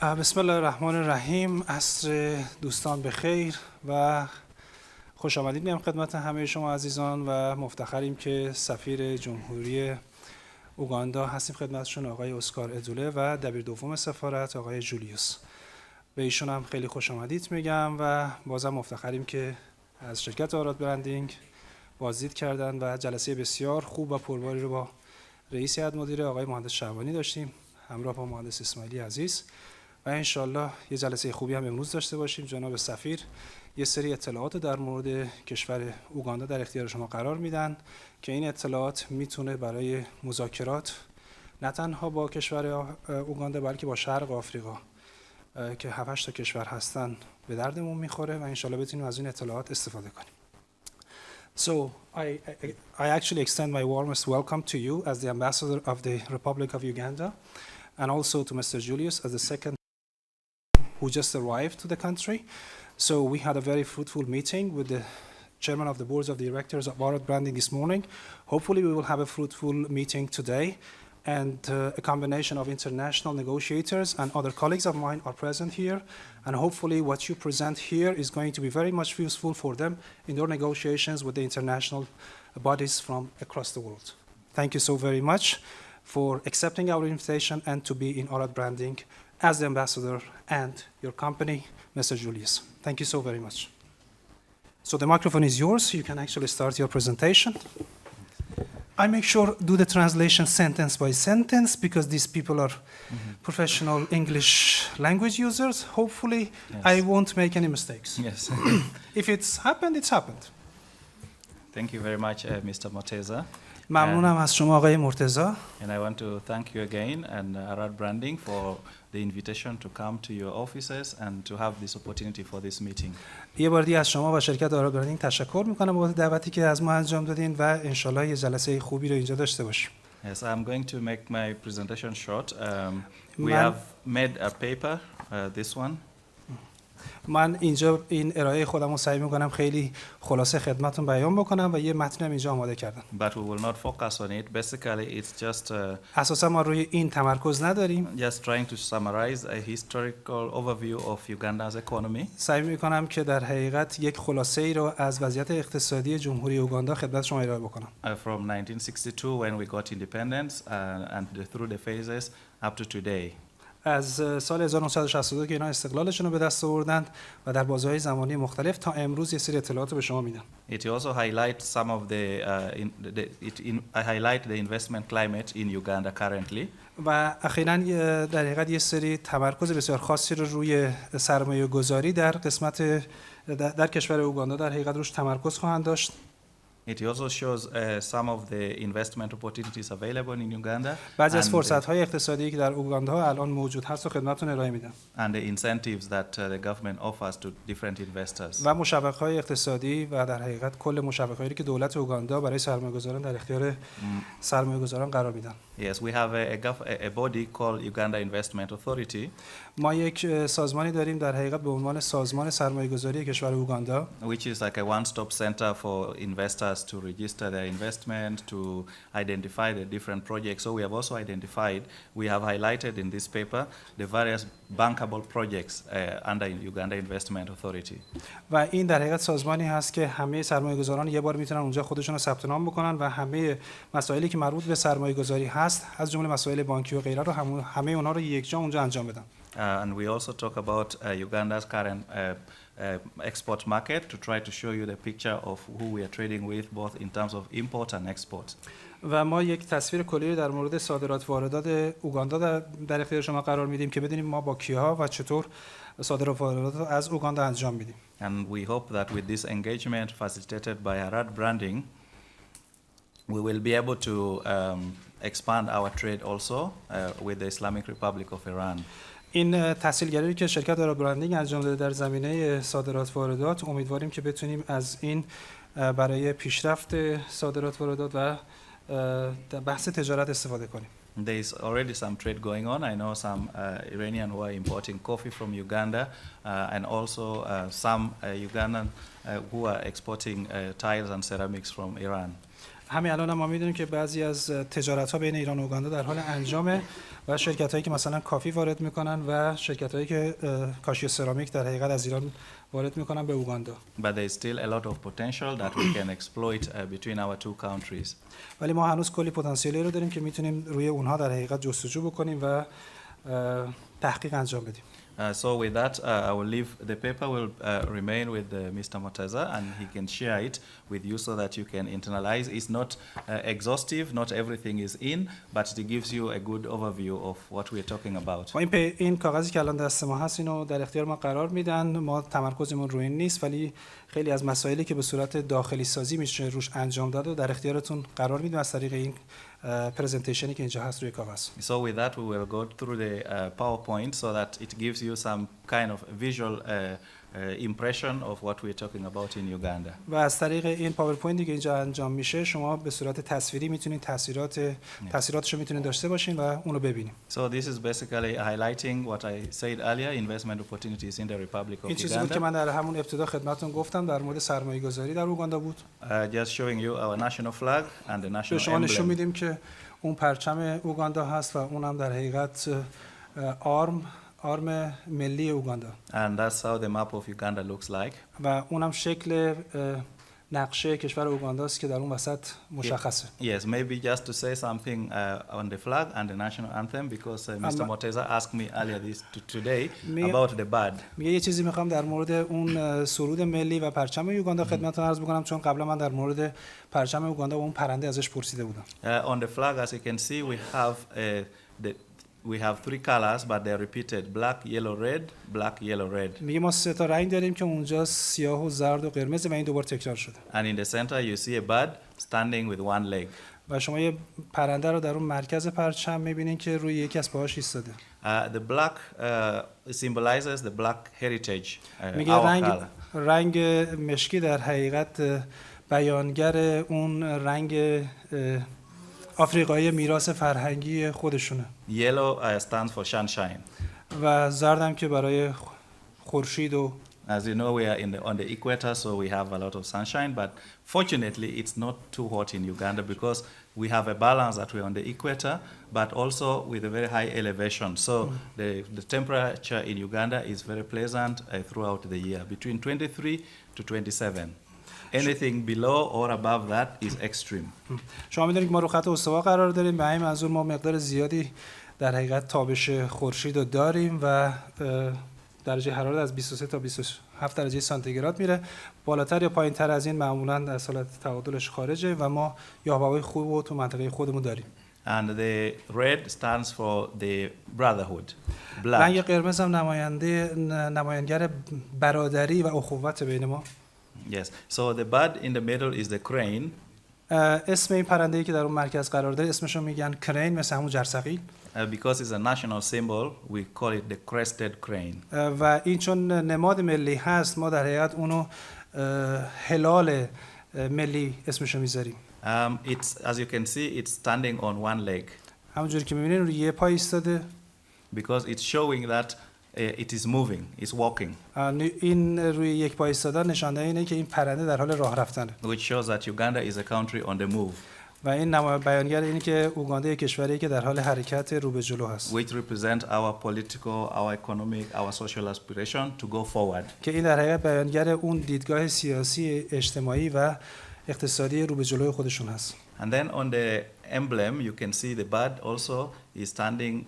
بسم الله الرحمن الرحیم. عصر دوستان بخیر و خوش آمدید میگم خدمت همه شما عزیزان و مفتخریم که سفیر جمهوری اوگاندا هستیم خدمتشون آقای اسکار ادوله و دبیر دوم سفارت آقای جولیوس. به ایشون هم خیلی خوش آمدید میگم و بازم مفتخریم که از شرکت آراد برندینگ بازدید کردن و جلسه بسیار خوب و پرباری رو با رئیس هیئت مدیره آقای مهندس شعبانی داشتیم همراه با مهندس اسماعیلی عزیز و انشالله یه جلسه خوبی هم امروز داشته باشیم. جناب سفیر یه سری اطلاعات در مورد کشور اوگاندا در اختیار شما قرار میدن که این اطلاعات میتونه برای مذاکرات نه تنها با کشور اوگاندا بلکه با شرق آفریقا که 7-8 تا کشور هستن به دردمون میخوره و انشالله بتونیم از این اطلاعات استفاده کنیم. So I actually extend my warmest welcome to you as the ambassador of the Republic of Uganda and also to Mr. Julius as the second who just arrived to the country. So we had a very fruitful meeting with the chairman of the boards of directors of AradBranding this morning. Hopefully we will have a fruitful meeting today and a combination of international negotiators and other colleagues of mine are present here and hopefully what you present here is going to be very much useful for them in their negotiations with the international bodies from across the world. Thank you so very much for accepting our invitation and to be in AradBranding as the ambassador and your company, Mr. Julius. Thank you so very much. So the microphone is yours. You can actually start your presentation. I make sure do the translation sentence by sentence because these people are professional English language users. Hopefully, I won't make any mistakes. Yes. If it's happened, it's happened. Thank you very much, Mr. Moteza. ممنونم از شما آقای مرتضی. And I want to thank you again and AradBranding for the invitation to come to your offices and to have this opportunity for this meeting. یه بار دیگه از شما و شرکت آراد برندینگ تشکر میکنم بابت دعوتی که از ما انجام دادین و انشالله یه جلسه خوبی رو اینجا داشته باشیم. Yes, I'm going to make my presentation short. We have made a paper, this one. من اینجا این ارائه خودم رو سعی میکنم خیلی خلاصه خدمتتون بیان بکنم و یه متنم اینجا آماده کردم. But we will not focus on it. Basically, it's just اساسا ما روی این تمرکز نداریم. just trying to summarize a historical overview of Uganda's economy. سعی میکنم که در حقیقت یک خلاصه ای رو از وضعیت اقتصادی جمهوری اوگاندا خدمت شما ارائه بکنم. From 1962 when we got independence and through the phases up to today. از سال 1962 که اینا استقلالشون رو به دست آوردند و در بازارهای زمانی مختلف تا امروز یه سری اطلاعات رو به شما میدم. It also highlights some of I highlight the investment climate in Uganda currently. و اخیراً در حقیقت یه سری تمرکز بسیار خاصی رو روی سرمایه گذاری در قسمت در کشور اوگاندا در حقیقت روش تمرکز خواهند داشت. It also shows some of the investment opportunities available in Uganda. بعضی از فرصت‌های اقتصادی که در اوگاندا الان موجود هست رو خدمتتون ارائه میدم. And the incentives that the government offers to different investors. و مشوق‌های اقتصادی و در حقیقت کل مشوق‌هایی که دولت اوگاندا برای سرمایه‌گذاران در اختیار سرمایه‌گذاران قرار میدن. Yes, we have a body called Uganda Investment Authority. ما یک سازمانی داریم در حقیقت به عنوان سازمان سرمایه‌گذاری کشور اوگاندا. Which is like a one-stop center for investors to register their investment, to identify the different projects. So we have also identified, we have highlighted in this paper the various bankable projects under Uganda Investment Authority. و این در حقیقت سازمانی هست که همه سرمایه‌گذاران یه بار میتونن اونجا خودشون رو ثبت نام بکنن و همه مسائلی که مربوط به سرمایه‌گذاری هست از جمله مسائل بانکی و غیره رو همه اونها رو یک جا اونجا انجام بدن. And we also talk about Uganda's current export market to try to show you the picture of who we are trading with both in terms of import and export. و ما یک تصویر کلی در مورد صادرات واردات اوگاندا در اختیار شما قرار میدیم که بدونیم ما با کیها و چطور صادرات واردات از اوگاندا انجام میدیم. And we hope that with this engagement facilitated by AradBranding we will be able to expand our trade also with the Islamic Republic of Iran. این تسهیلگری که شرکت آراد برندینگ انجام داده در زمینه صادرات واردات امیدواریم که بتونیم از این برای پیشرفت صادرات واردات و بحث تجارت استفاده کنیم. There is already some trade going on. I know some Iranian who are importing coffee from Uganda and also some Ugandan who are exporting tiles and ceramics from Iran. همین الان ما میدونیم که بعضی از تجارت‌ها بین ایران و اوگاندا در حال انجامه و شرکت‌هایی که مثلا کافی وارد میکنن و شرکت‌هایی که کاشی سرامیک در حقیقت از ایران وارد میکنن به اوگاندا. But there is still a lot of potential that we can exploit between our two countries. ولی ما هنوز کلی پتانسیلی رو داریم که میتونیم روی اونها در حقیقت جستجو بکنیم و تحقیق انجام بدیم. So with that, I will leave the paper will remain with Mr. Murtaza, and he can share it with you so that you can internalize. It's not exhaustive, not everything is in, but it gives you a good overview of what we are talking about. این کاغذی که الان دست ما هست اینو در اختیار ما قرار میدن. ما تمرکزمون روی این نیست، ولی خیلی از مسائلی که به صورت داخلی سازی میشه روش انجام داده و در اختیارتون قرار میدیم از طریق این پرزنتیشنی که اینجا هست روی کاغذ. So with that, we will go through the PowerPoint so that it gives you some kind of visual impression of what we are talking about in Uganda. و از طریق این پاورپوینتی که اینجا انجام میشه شما به صورت تصویری میتونید تاثیراتش رو میتونید داشته باشین و اون رو ببینید. So this is basically highlighting what I said earlier, investment opportunities in the Republic of این چیزی بود که Uganda. من در همون ابتدا خدمتتون گفتم در مورد سرمایه‌گذاری در اوگاندا بود. Just showing you our national flag and the به national شما نشون emblem. میدیم که اون پرچم اوگاندا هست و اونم در حقیقت آرم ملی اوگاندا. And that's how the map of Uganda looks like. و اونم شکل نقشه کشور اوگاندا است که در اون وسط مشخصه. Yes, maybe just to say something on the flag and the national anthem, because Mr. Murtaza asked me earlier today about the bird. میگه یه چیزی میخوام در مورد اون سرود ملی و پرچم اوگاندا خدمتتون عرض بکنم، چون قبلا من در مورد پرچم اوگاندا و اون پرنده ازش پرسیده بودم. On the flag, as you can see, we have three colors, but they're repeated: black, yellow, red, black, yellow, red. میگه ما سه تا رنگ داریم که اونجا سیاه و زرد و قرمز و این دوبار تکرار شده. And in the center, you see a bird standing with one leg. و شما یه پرنده رو در اون مرکز پرچم می‌بینید که روی یکی از پاهاش ایستاده. The black symbolizes the black heritage. میگه رنگ مشکی در حقیقت بیانگر اون رنگ آفریقایی میراث فرهنگی خودشونه. Yellow stands for sunshine. و زردم که برای خورشید و As you know, we are on the equator, so we have a lot of sunshine, but fortunately, it's not too hot in Uganda because we have a balance that we're on the equator, but also with a very high elevation. So the temperature in Uganda is very pleasant throughout the year, between 23 to 27. Anything below or above that is extreme. شما می‌دونید که ما رو خط استوا قرار داریم، به همین منظور ما مقدار زیادی در حقیقت تابش خورشید رو داریم و درجه حرارت از 23 تا 27 درجه سانتیگراد میره. بالاتر یا پایین‌تر از این معمولاً در حالت تعادلش خارجه و ما یاهوای خوب رو تو منطقه خودمون داریم. And the red stands for the brotherhood. رنگ قرمز هم نماینگر برادری و اخوت بین ما. Yes. So the bird in the middle is the crane. اسم این پرنده‌ای که در اون مرکز قرار داره اسمش رو میگن کرین، مثل همون جرثقیل. Because it's a national symbol, we call it the crested crane. و این چون نماد ملی هست ما در حقیقت اونو هلال ملی اسمش رو میذاریم. It's, as you can see, it's standing on one leg. همونجوری که میبینین روی یه پای ایستاده. Because it's showing that it is moving, it's walking. این روی یک پای ایستادن نشانده اینه که این پرنده در حال راه رفتنه. Which shows that Uganda is a country on the move. و این بیانگر اینه که اوگاندا یک کشوریه که در حال حرکت رو به جلو هست. Which represent our political, our economic, our social aspiration to go forward. که این در حقیقت بیانگر اون دیدگاه سیاسی، اجتماعی و اقتصادی رو به جلوی خودشون هست. And then on the emblem you can see the bird also is standing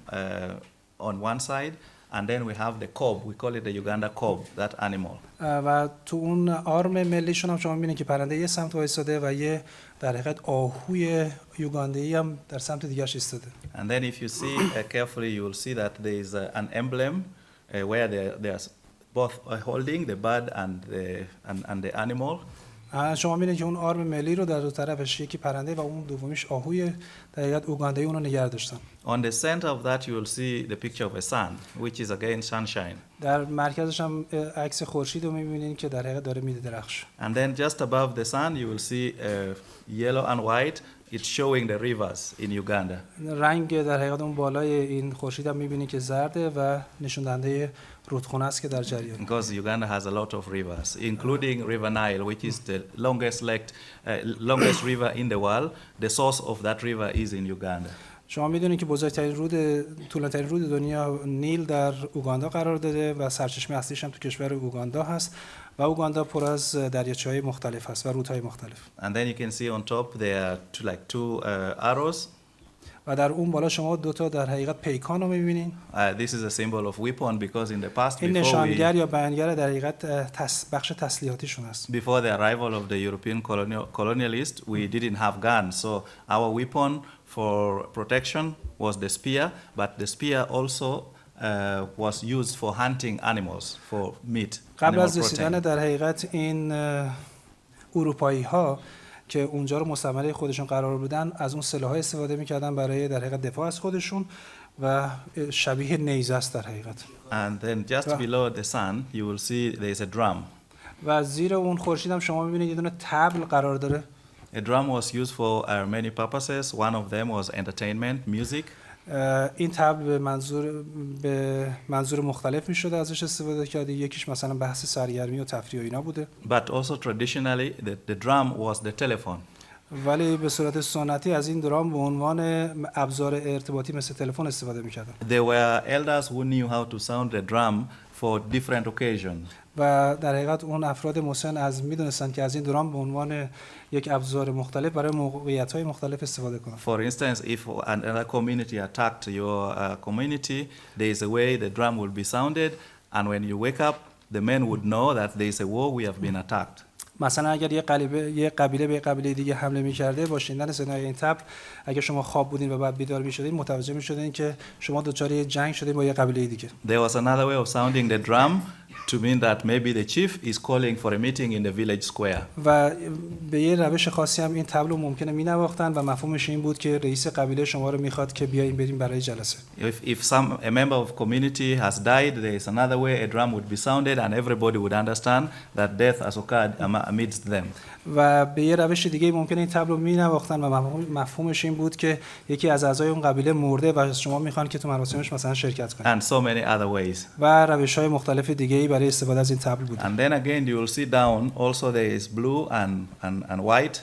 on one side. And then we have the kob, we call it the Uganda kob, that animal. و تو اون آرم ملیشون هم شما می‌بینید که پرنده یه سمت وایساده و یه در حقیقت آهوی یوگاندایی هم در سمت دیگه‌اش ایستاده. And then if you see carefully you will see that there is an emblem where they are both holding the bird and the animal. شما می‌بینید که اون آرم ملی رو در دو طرفش یکی پرنده و اون دومیش آهوی در حقیقت اوگاندایی اون رو نگه داشتن. On the center of that you will see the picture of a sun, which is again sunshine. در مرکزش هم عکس خورشید رو می‌بینید که در حقیقت داره می‌درخشه. And then just above the sun you will see yellow and white. It's showing the rivers in Uganda. رنگ در حقیقت اون بالای این خورشید هم می‌بینید که زرده و نشون دهنده رودخونه است که در جریان. Because Uganda has a lot of rivers, including River Nile, which is the longest river in the world. The source of that river is in Uganda. شما میدونید که طولانی‌ترین رود دنیا نیل در اوگاندا قرار داده و سرچشمه اصلیش هم تو کشور اوگاندا هست و اوگاندا پر از دریاچه‌های مختلف هست و رودهای مختلف. And then you can see on top there are two arrows. و در اون بالا شما دو تا در حقیقت پیکان رو می‌بینید. This is a symbol of weapon because in the past این نشانگر یا بیانگر در حقیقت بخش تسلیحاتیشون است. Before the arrival of the European colonialists, we didn't have guns, so our weapon for protection was the spear, but the spear also was used for hunting animals for meat. قبل از رسیدن در حقیقت این اروپایی‌ها که اونجا رو مستعمره خودشون قرار بدن از اون سلاح‌ها استفاده می‌کردن برای در حقیقت دفاع از خودشون و شبیه نیزه است در حقیقت. And then just below the sun you will see there is a drum. و زیر اون خورشید هم شما می‌بینید یه دونه طبل قرار داره. A drum was used for many purposes. One of them was entertainment, music. این طبل به منظور مختلف می‌شده ازش استفاده کرده. یکیش مثلا بحث سرگرمی و تفریح و اینا بوده. But also traditionally the drum was the telephone. ولی به صورت سنتی از این درام به عنوان ابزار ارتباطی مثل تلفن استفاده می‌کردن. There were elders who knew how to sound the drum for different occasions. و در حقیقت اون افراد مسن از میدونستن که از این درام به عنوان یک ابزار مختلف برای موقعیت‌های مختلف استفاده کنن. For instance, if another community attacked your community, there is a way the drum will be sounded, and when you wake up, the men would know that there is a war, we have been attacked. مثلا اگر یه قبیله به قبیله دیگه حمله می‌کرده با شنیدن صدای این طبل اگر شما خواب بودین و بعد بیدار می‌شدین متوجه می‌شدین که شما دچار یه جنگ شدین با یه قبیله دیگه. There was another way of sounding the drum to mean that maybe the chief is calling for a meeting in the village square. و به یه روش خاصی هم این طبل رو ممکنه می‌نواختن و مفهومش این بود که رئیس قبیله شما رو می‌خواد که بیاین بریم برای جلسه. If a member of community has died, there is another way a drum would be sounded and everybody would understand that death has occurred amidst them. و به یه روش دیگه ممکنه این طبل رو می‌نواختن و مفهومش این بود که یکی از اعضای اون قبیله مرده و شما می‌خوان که تو مراسمش مثلا شرکت کنید. And so many other ways. و روش‌های مختلف دیگه‌ای برای استفاده از این طبل بود. And then again you will see down also there is blue and white.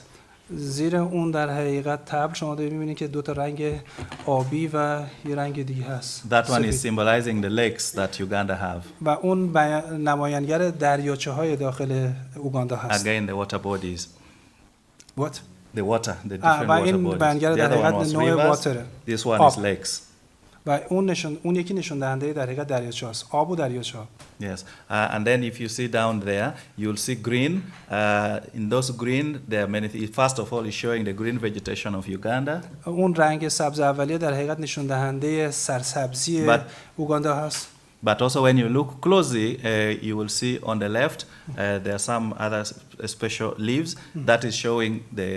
زیر اون در حقیقت طبل شما دارید می‌بینید که دو تا رنگ آبی و یه رنگ دیگه هست. That one is symbolizing the lakes that Uganda have. و اون نمایانگر دریاچه‌های داخل اوگاندا هست. Again the water bodies. What? The water, the different water bodies. The other one was rivers. This one is lakes. و اون یکی نشون دهنده در حقیقت دریاچه است. آب و دریاچه. Yes, and then if you see down there, you'll see green. In those green, there are many. First of all, is showing the green vegetation of Uganda. اون رنگ سبز اولیه در حقیقت نشون دهنده سرسبزی اوگاندا هست. But also when you look closely, you will see on the left there are some other special leaves that is showing the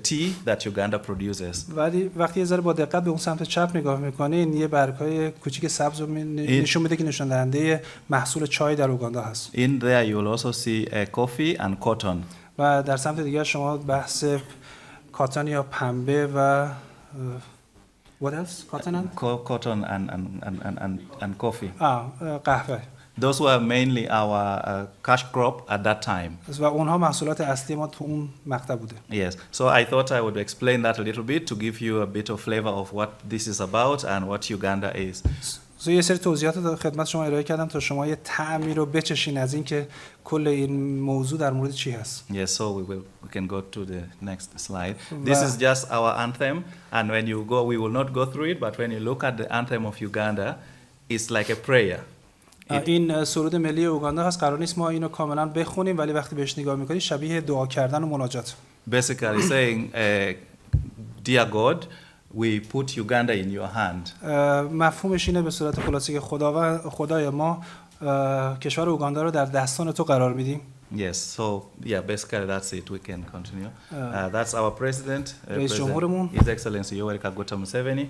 tea that Uganda produces. ولی وقتی یه ذره با دقت به اون سمت چپ نگاه می‌کنین یه برگ‌های کوچیک سبز رو نشون میده که نشون دهنده محصول چای در اوگاندا هست. In there you will also see coffee and cotton. و در سمت دیگه شما بحث کاتون یا پنبه و what else? Cotton and coffee. قهوه. Those were mainly our cash crop at that time. و اونها محصولات اصلی ما تو اون مقطع بوده. Yes. So I thought I would explain that a little bit to give you a bit of flavor of what this is about and what Uganda is. یه سری توضیحات خدمت شما ارائه کردم تا شما یه طعمی رو بچشین از این که کل این موضوع در مورد چی هست. Yes, so we can go to the next slide. This is just our anthem, and when you go, we will not go through it, but when you look at the anthem of Uganda, it's like a prayer. این سرود ملی اوگاندا هست. قرار نیست ما اینو کاملا بخونیم ولی وقتی بهش نگاه می‌کنید شبیه دعا کردن و مناجات. Basically saying, dear God, we put Uganda in your hand. مفهومش اینه به صورت خلاصه که خدای ما کشور اوگاندا رو در دستان تو قرار میدیم. Yes, so yeah, basically that's it. We can continue. That's our president, رئیس جمهورمون His Excellency Yoweri Kaguta Museveni.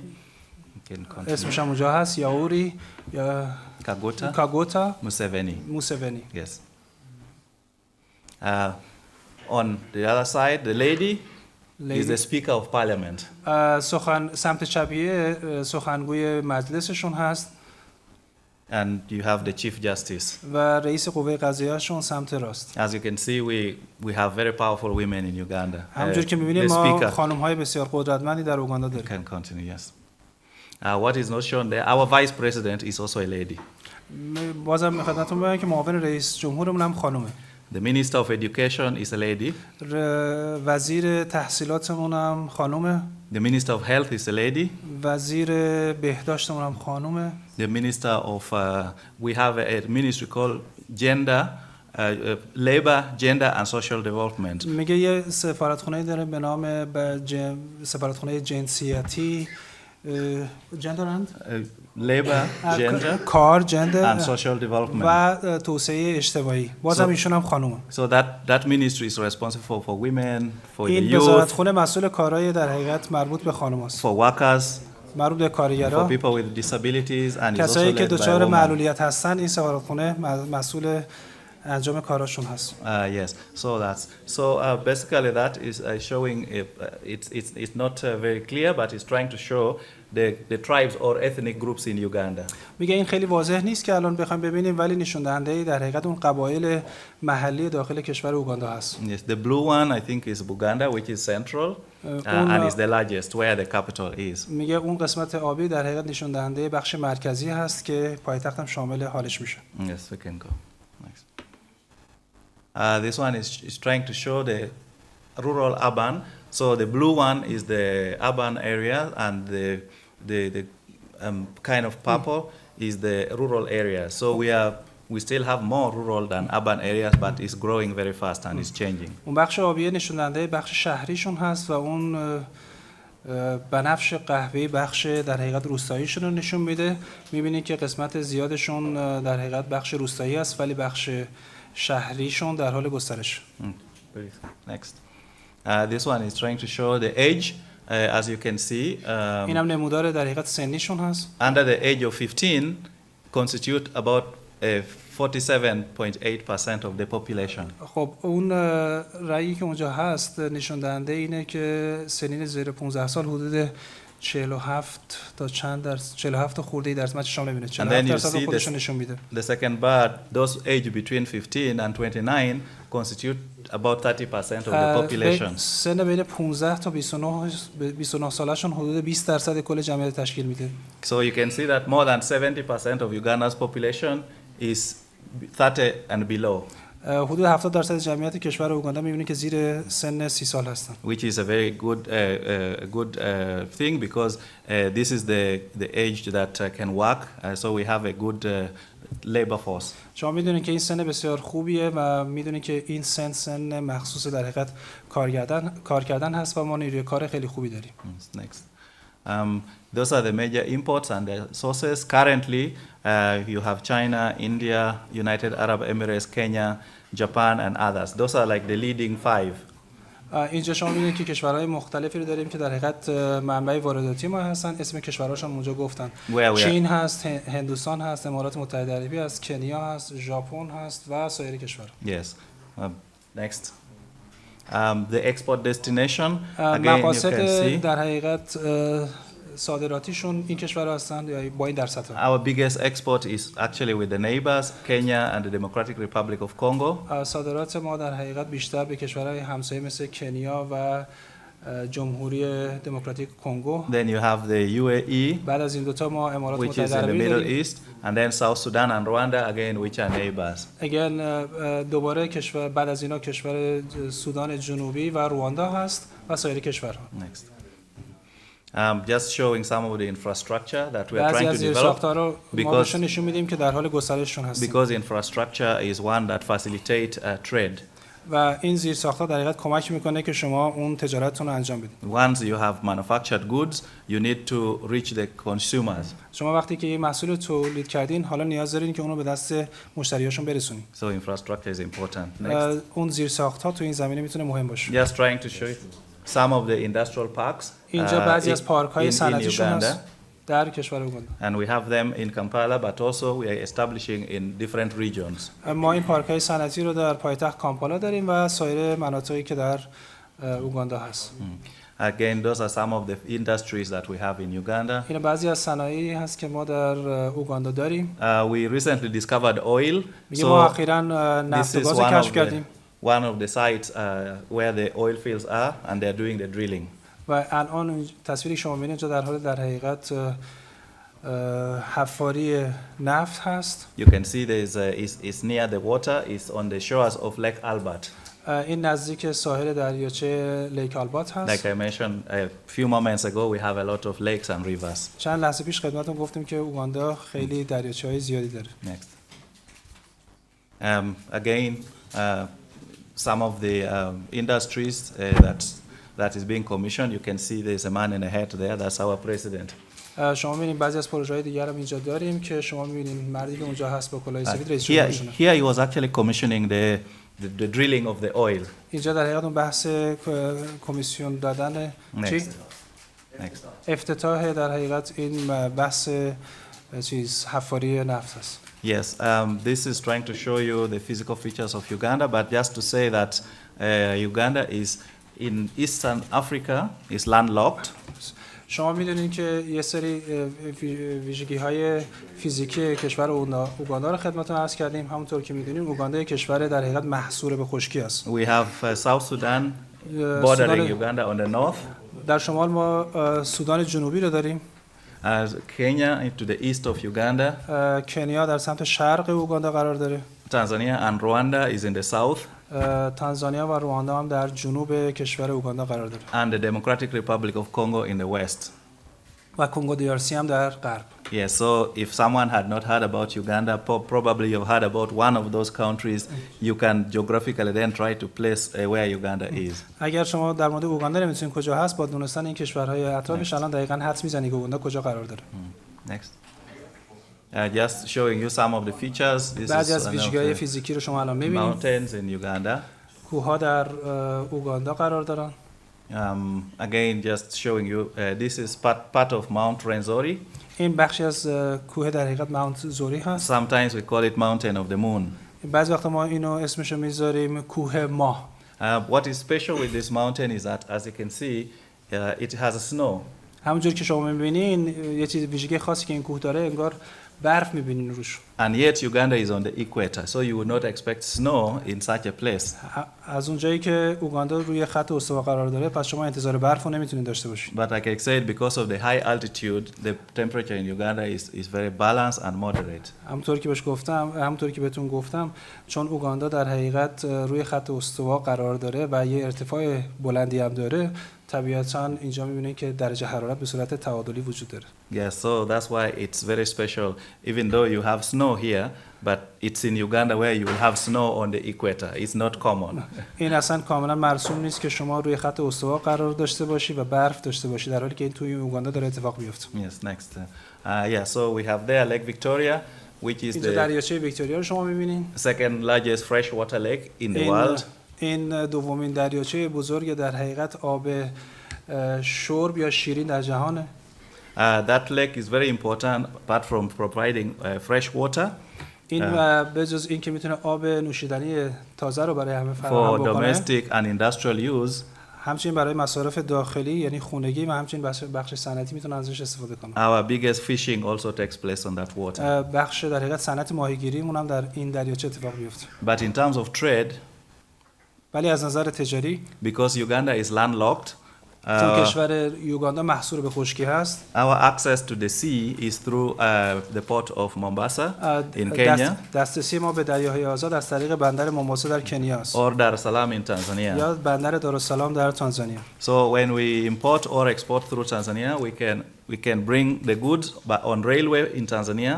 اسمش هم اونجا هست یاوری کاگوتا موسوینی. Yes. On the other side, the lady is the Speaker of Parliament. سمت چپیه سخنگوی مجلسشون هست. And you have the Chief Justice. و رئیس قوه قضاییه‌شون سمت راست. As you can see, we have very powerful women in Uganda. همونجور که می‌بینید ما خانم‌های بسیار قدرتمندی در اوگاندا داریم. You can continue, yes. What is not shown there, our vice president is also a lady. بازم خدمتتون بگم که معاون رئیس جمهورمون هم خانومه. The Minister of Education is a lady. وزیر تحصیلاتمون هم خانومه. The Minister of Health is a lady. وزیر بهداشتمون هم خانومه. The Minister of we have a ministry called Gender, Labor, Gender and Social Development. میگه یه سفارتخونه داره به نام سفارتخونه جنسیتی Gender and Labor, Gender, کار Gender and Social Development. و توسعه اجتماعی. بازم ایشون هم خانومه. So that ministry is responsible for women, for the این youth, وزارتخونه مسئول کارهای در حقیقت مربوط به خانم‌هاست. for workers, مربوط به کارگرها، for people with disabilities, and is also کسایی که led by دچار women. معلولیت هستن. این سفارتخونه مسئول انجام کاراشون هست. Yes, so basically that is showing it's not very clear, but it's trying to show the tribes or ethnic groups in Uganda. میگه این خیلی واضح نیست که الان بخوایم ببینیم، ولی نشون دهنده در حقیقت اون قبایل محلی داخل کشور اوگاندا هست. Yes, the blue one I think is Buganda, which is central and is the largest, where the capital is. میگه اون قسمت آبی در حقیقت نشون دهنده بخش مرکزی هست که پایتخت هم شامل حالش میشه. Yes, we can go. Next. This one is trying to show the rural urban. So the blue one is the urban area, and the kind of purple is the rural area. So we still have more rural than urban areas, but it's growing very fast and it's changing. اون بخش آبی نشون دهنده بخش شهریشون هست و اون بنفش قهوه‌ای بخش در حقیقت روستاییشون رو نشون میده. می‌بینید که قسمت زیادشون در حقیقت بخش روستایی است، ولی بخش شهریشون در حال گسترش. Next. This one is trying to show the age. As you can see, این هم نمودار در حقیقت سنیشون هست. under the age of 15 constitute about 47.8% of the population. خب اون رأیی که اونجا هست نشون دهنده اینه که سنین زیر 15 سال حدود 47 تا چند درصد 47 خورده‌ای درصد من چشام نمی‌بینه 47% خودشون نشون میده. The second bar, those age between 15 and 29 constitute about 30% of the population. سن بین 15 تا 29 سالشون حدود 20% کل جمعیت تشکیل میده. So you can see that more than 70% of Uganda's population is 30 and below. حدود 70% جمعیت کشور اوگاندا می‌بینید که زیر سن 30 سال هستن. Which is a very good thing because this is the age that can work. So we have a good labor force. شما می‌دونید که این سن بسیار خوبیه و می‌دونید که این سن مخصوص در حقیقت کار کردن هست و ما نیروی کار خیلی خوبی داریم. Next. Those are the major imports and the sources. Currently, you have China, India, United Arab Emirates, Kenya, Japan, and others. Those are like the leading 5. اینجا شما می‌بینید که کشورهای مختلفی رو داریم که در حقیقت منبع وارداتی ما هستن. اسم کشورهاشون اونجا گفتن. چین هست، هندوستان هست، امارات متحده عربی هست، کنیا هست، ژاپن هست و سایر کشورها. Yes. Next. The export destination. Again, you can see. در حقیقت صادراتیشون این کشورها هستند یا با این درصد. Our biggest export is actually with the neighbors, Kenya and the Democratic Republic of Congo. صادرات ما در حقیقت بیشتر به کشورهای همسایه مثل کنیا و جمهوری دموکراتیک کنگو. Then you have the UAE. بعد از این دوتا ما امارات which is متحده in the عربی Middle داریم. East, and then South Sudan and Rwanda again, which are neighbors. دوباره کشور بعد از اینا کشور سودان جنوبی و رواندا هست و سایر کشورها. Next. Just showing some of the infrastructure that we are trying to develop because نشون میدیم که در حال گسترششون هستیم. Because infrastructure is one that facilitate trade. و این زیرساخت‌ها در حقیقت کمک میکنه که شما اون تجارتتون رو انجام بدید. Once you have manufactured goods, you need to reach the consumers. شما وقتی که یه محصول تولید کردین، حالا نیاز دارین که اونو به دست مشتریاشون برسونید. So infrastructure is important. Next. اون زیرساخت‌ها تو این زمینه میتونه مهم باشه. Just trying to show you some of the industrial parks. اینجا بعضی از پارک‌های صنعتیشون هست در کشور اوگاندا. And we have them in Kampala, but also we are establishing in different regions. ما این پارک‌های صنعتی رو در پایتخت کامپالا داریم و سایر مناطقی که در اوگاندا هست. Again, those are some of the industries that we have in Uganda. این بعضی از صنایعی هست که ما در اوگاندا داریم. We recently discovered oil. میگه ما اخیراً نفت و گاز کشف کردیم. One of the sites where the oil fields are, and they're doing the drilling. و الان تصویری شما می‌بینید اینجا در حال در حقیقت حفاری نفت هست. You can see it's near the water. It's on the shores of Lake Albert. این نزدیک ساحل دریاچه لیک آلبرت هست. Like I mentioned a few moments ago, we have a lot of lakes and rivers. چند لحظه پیش خدمتتون گفتیم که اوگاندا خیلی دریاچه‌های زیادی داره. Next. Again, some of the industries that is being commissioned, you can see there's a man in a hat there. That's our president. شما می‌بینید بعضی از پروژه‌های دیگر هم اینجا داریم که شما می‌بینید مردی که اونجا هست با کلاه سفید رئیس جمهورشونه. Here he was actually commissioning the drilling of the oil. اینجا در حقیقت اون بحث کمیسیون دادن چی؟ Next. افتتاح در حقیقت این بحث حفاری نفت است. Yes, this is trying to show you the physical features of Uganda, but just to say that Uganda is in Eastern Africa, is landlocked. شما میدونید که یه سری ویژگی‌های فیزیکی کشور اوگاندا رو خدمتتون عرض کردیم. همونطور که میدونیم اوگاندا یک کشور در حقیقت محصور به خشکی است. We have South Sudan bordering Uganda on the north. در شمال ما سودان جنوبی رو داریم. Kenya to the east of Uganda. کنیا در سمت شرق اوگاندا قرار داره. Tanzania and Rwanda is in the south. تانزانیا و رواندا هم در جنوب کشور اوگاندا قرار داره. And the Democratic Republic of Congo in the west. و کنگو دیارسی هم در غرب. Yes, so if someone had not heard about Uganda, probably you've heard about one of those countries. You can geographically then try to place where Uganda is. اگر شما در مورد اوگاندا نمی‌دونید کجا هست، با دونستن این کشورهای اطرافش الان دقیقاً حدس می‌زنید که اوگاندا کجا قرار داره. Next. Just showing you some of the features. This بعضی is از ویژگی‌های فیزیکی رو شما الان می‌بینید. mountains in Uganda. کوه‌ها در اوگاندا قرار دارن. Again, just showing you, this is part of Mount Rwenzori. این بخشی از کوه در حقیقت ماونت زوری هست. Sometimes we call it Mountain of the Moon. بعضی وقتا ما اینو اسمشو میذاریم کوه ماه. What is special with this mountain is that, as you can see, it has snow. همونجوری که شما می‌بینین یه چیز ویژگی خاصی که این کوه داره، انگار برف می‌بینین روش. And yet Uganda is on the equator, so you would not expect snow in such a place. از اونجایی که اوگاندا روی خط استوا قرار داره، پس شما انتظار برف رو نمیتونید داشته باشید. But like I said, because of the high altitude, the temperature in Uganda is very balanced and moderate. همونطوری که بهتون گفتم، چون اوگاندا در حقیقت روی خط استوا قرار داره و یه ارتفاع بلندی هم داره، طبیعتاً اینجا می‌بینید که درجه حرارت به صورت تعادلی وجود داره. Yes, so that's why it's very special. Even though you have snow here, but it's in Uganda where you will have snow on the equator. It's not common. این اصلا کاملا مرسوم نیست که شما روی خط استوا قرار داشته باشی و برف داشته باشی، در حالی که این توی اوگاندا داره اتفاق میفته. Yes, next. Yeah, so we have there Lake Victoria, which is اینجا دریاچه ویکتوریا رو شما می‌بینید. second largest freshwater lake in the world. این دومین دریاچه بزرگ در حقیقت آب شرب یا شیرین در جهانه. That lake is very important apart from providing fresh water. این به جز این که میتونه آب نوشیدنی تازه رو برای همه فراهم for بکنه. domestic and industrial use. همچنین برای مصارف داخلی یعنی خونگی و همچنین بخش صنعتی میتونن ازش استفاده کنن. Our biggest fishing also takes place on that water. بخش در حقیقت صنعت ماهیگیریمون هم در این دریاچه اتفاق میفته. But in terms of trade, ولی از نظر تجاری because Uganda is landlocked, چون کشور یوگاندا محصور به خشکی هست. Our access to the sea is through the port of Mombasa in Kenya. دسترسی ما به دریاهای آزاد از طریق بندر مومباسا در کنیا است. Or Dar es Salaam in Tanzania. یا بندر دارالسلام در تانزانیا. So when we import or export through Tanzania, we can bring the goods on railway in Tanzania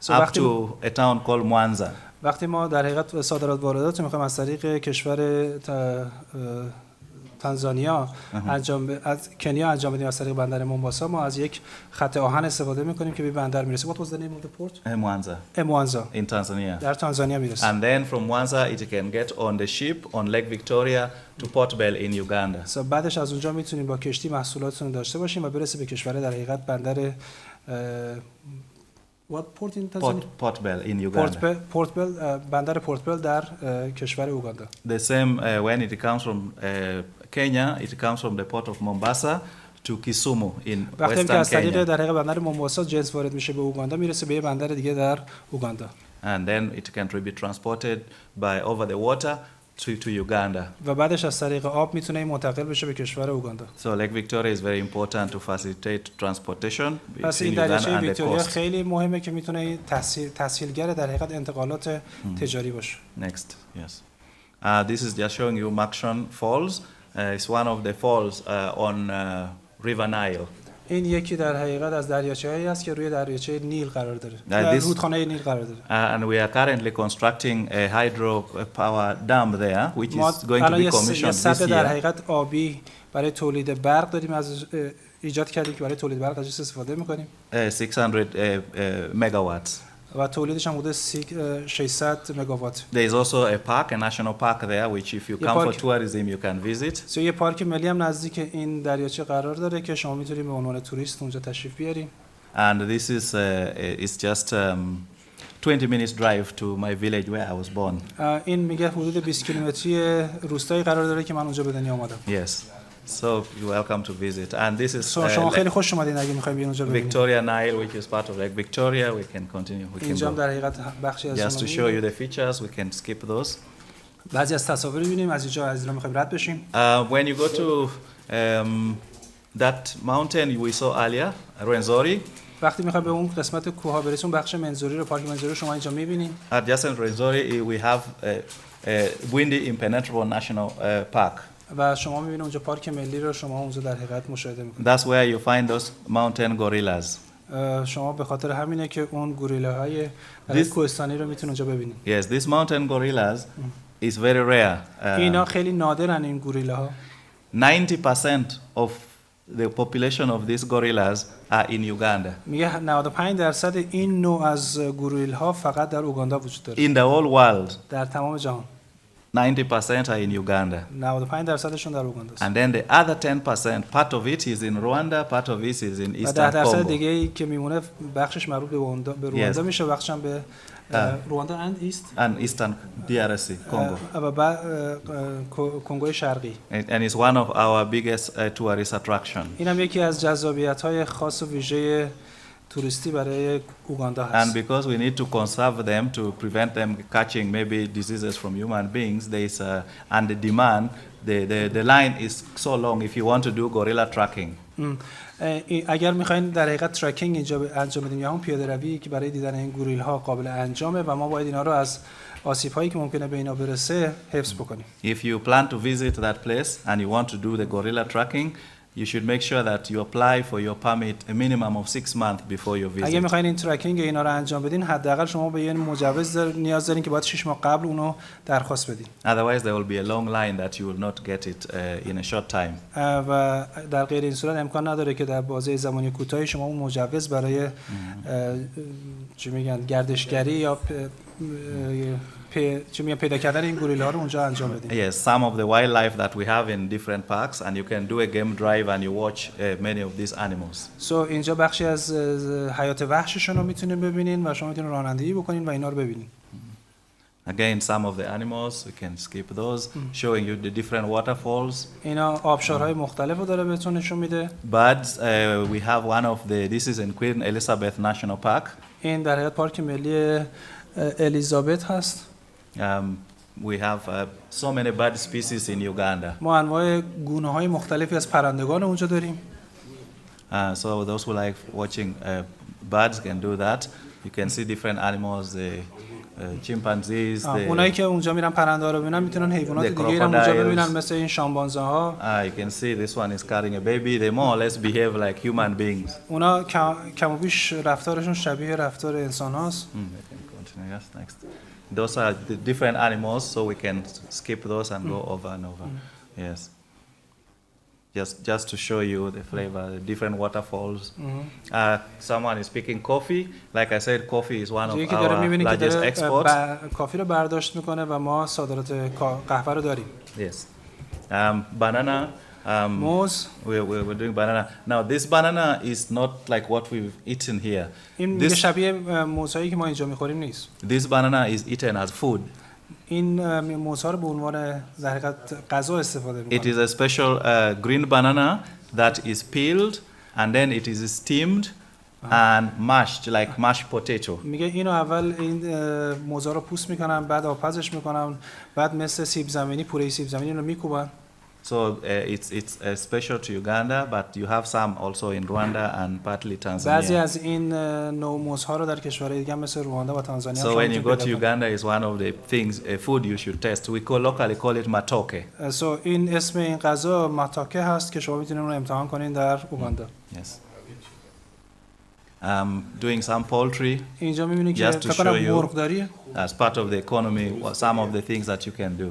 up to a town called Mwanza. وقتی ما در حقیقت صادرات واردات می‌خوایم از طریق کشور تانزانیا از کنیا انجام بدیم از طریق بندر مومباسا، ما از یک خط آهن استفاده می‌کنیم که به بندر میرسه. What was the name of the port? Mwanza. In Tanzania. در تانزانیا میرسه. And then from Mwanza it can get on the ship on Lake Victoria to Port Bell in Uganda. بعدش از اونجا میتونیم با کشتی محصولاتتون داشته باشیم و برسه به کشور در حقیقت بندر What port in Tanzania? Port Bell in Uganda. Port Bell بندر پورت بل در کشور اوگاندا. The same when it comes from Kenya, it comes from the port of Mombasa to Kisumu in وقتی که western از طریق Kenya. در حقیقت بندر مومباسا جنس وارد میشه به اوگاندا میرسه به یه بندر دیگه در اوگاندا. And then it can be transported by over the water to Uganda. و بعدش از طریق آب میتونه منتقل بشه به کشور اوگاندا. So Lake Victoria is very important to facilitate transportation پس between این Uganda دریاچه and the ویکتوریا coast. خیلی مهمه که میتونه تسهیلگر در حقیقت انتقالات تجاری باشه. Next, yes. This is just showing you Makshon Falls. It's one of the falls on River Nile. این یکی در حقیقت از دریاچه‌هایی است که روی دریاچه نیل قرار داره. در رودخانه نیل قرار داره. And we are currently constructing a hydro power dam there, which is going to be commissioned this year. در year. حقیقت آبی برای تولید برق داریم از ایجاد کردیم که برای تولید برق ازش استفاده می‌کنیم. 600 megawatts. و تولیدش هم حدود 600 مگاوات. There is also a park, a national park there, which if you come for tourism you can visit. یه پارک ملی هم نزدیک این دریاچه قرار داره که شما میتونید به عنوان توریست اونجا تشریف بیارین. And this is it's just 20 minutes drive to my village where I was born. این میگه حدود 20 کیلومتری روستایی قرار داره که من اونجا به دنیا آمدم. Yes. So you're welcome to visit. And this is شما خیلی خوش اومدین اگه می‌خواید بیاین اونجا ببینید. Victoria Nile, which is part of Lake Victoria. We can continue. We can اینجا go. در حقیقت بخشی از Just to show you the features, we can skip those. بعضی از تصاویر می‌بینیم از اینجا از اینا می‌خوایم رد بشیم. When you go to that mountain we saw earlier, Rwenzori. وقتی می‌خوایم به اون قسمت کوه‌ها برسیم بخش منظوری رو پارک منظوری شما اینجا می‌بینید. Adjacent Rwenzori we have a windy impenetrable national park. و شما می‌بینید اونجا پارک ملی رو شما اونجا در حقیقت مشاهده می‌کنید. That's where you find those mountain gorillas. شما به خاطر همینه که اون گوریلاهای کوهستانی رو میتونید اونجا ببینید. Yes, these mountain gorillas is very rare. اینا خیلی نادرن این گوریلاها. 90% of the population of these gorillas are in Uganda. میگه 95% این نوع از گوریلها فقط در اوگاندا وجود داره. In the whole world. در تمام جهان. 90% are in Uganda. 95%شون در اوگاندا است. And then the other 10%, part of it is in Rwanda, part of it is in Eastern Congo. 10% دیگه ای که میمونه بخشش مربوط به رواندا میشه، بخشش هم به رواندا and Eastern DRC Congo. و بعد کنگوی شرقی. And it's one of our biggest tourist attraction. اینم یکی از جذابیت‌های خاص و ویژه توریستی برای اوگاندا هست. And because we need to conserve them to prevent them catching maybe diseases from human beings, there is and the demand, the line is so long if you want to do gorilla tracking. اگر می‌خواید در حقیقت ترکینگ اینجا انجام بدیم یا هم پیاده روی که برای دیدن این گوریل‌ها قابل انجامه و ما باید اینا رو از آسیب‌هایی که ممکنه به اینا برسه حفظ بکنیم. If you plan to visit that place and you want to do the gorilla tracking, you should make sure that you apply for your permit a minimum of 6 months before you visit. اگه می‌خواید این ترکینگ اینا رو انجام بدین حداقل شما به یه مجوز نیاز دارین که باید 6 ماه قبل اونو درخواست بدین. Otherwise there will be a long line that you will not get it in a short time. و در غیر این صورت امکان نداره که در بازه زمانی کوتاهی شما اون مجوز برای چی میگن گردشگری یا پیدا کردن این گوریلا رو اونجا انجام بدین. Yes, some of the wildlife that we have in different parks and you can do a game drive and you watch many of these animals. اینجا بخشی از حیات وحششون رو میتونین ببینین و شما میتونین رانندگی بکنین و اینا رو ببینین. Again, some of the animals, we can skip those, showing you the different waterfalls. اینا آبشارهای مختلف رو داره بهتون نشون میده. Birds, we have one of this is in Queen Elizabeth National Park. این در حقیقت پارک ملی الیزابت هست. We have so many bird species in Uganda. ما انواع گونه‌های مختلفی از پرندگان اونجا داریم. So those who like watching birds can do that. You can see different animals, chimpanzees. اونایی که اونجا میرن پرنده رو ببینن میتونن حیوانات دیگه هم اونجا ببینن مثل این شامپانزه ها. You can see this one is carrying a baby. They more or less behave like human beings. اونا کم و بیش رفتارشون شبیه رفتار انسان هاست. Yes, next. Those are the different animals, so we can skip those and go over and over. Yes. Just to show you the flavor, the different waterfalls. Someone is picking coffee. Like I said, coffee is one of our largest exports. کافی رو برداشت میکنه و ما صادرات قهوه رو داریم. Yes. Banana موز. We're doing banana. Now, this banana is not like what we've eaten here. این میگه شبیه موزهایی که ما اینجا میخوریم نیست. This banana is eaten as food. این موزها رو به عنوان در حقیقت غذا استفاده میکنن. It is a special green banana that is peeled and then it is steamed and mashed like mashed potato. میگه اینو اول این موزها رو پوست میکنن، بعد آبپزش میکنن، بعد مثل سیب زمینی، پوره سیب زمینی رو میکوبن. So it's special to Uganda, but you have some also in Rwanda and partly Tanzania. بعضی از این نوع موزها رو در کشورهای دیگه مثل رواندا و تانزانیا. So when you go to Uganda, is one of the things food you should test. We locally call it matoke. So این اسم این غذا ماتاکه هست که شما میتونید اون رو امتحان کنین در اوگاندا. Yes. Doing some poultry. اینجا می‌بینید که فکر کنم مرغداری as part of the economy, some of the things that you can do.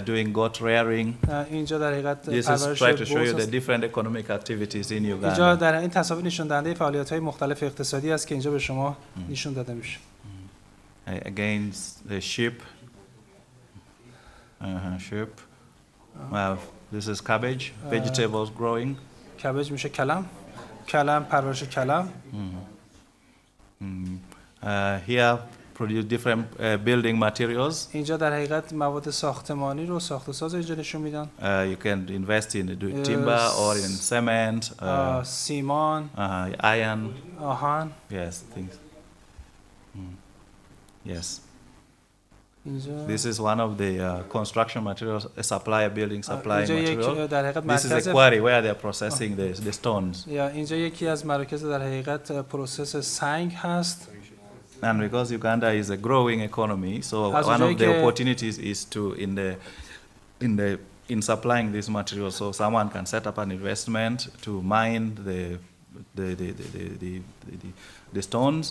Doing goat rearing. اینجا در حقیقت This is try to show you the different economic activities in Uganda. اینجا در این تصاویر نشون دهنده فعالیت‌های مختلف اقتصادی است که اینجا به شما نشون داده میشه. Again, the sheep. Sheep. This is cabbage, vegetables growing. کبج میشه کلم پرورش کلم. Here produce different building materials. اینجا در حقیقت مواد ساختمانی رو ساخت و ساز اینجا نشون میدن. You can invest in timber or in cement. سیمان. Iron. آهن. Yes, things. Yes. This is one of the construction materials, a supplier building supply material. This is a quarry where they are processing the stones. اینجا یکی از مراکز در حقیقت پروسس سنگ هست. And because Uganda is a growing economy, so one of the opportunities is to in supplying these materials, so someone can set up an investment to mine the stones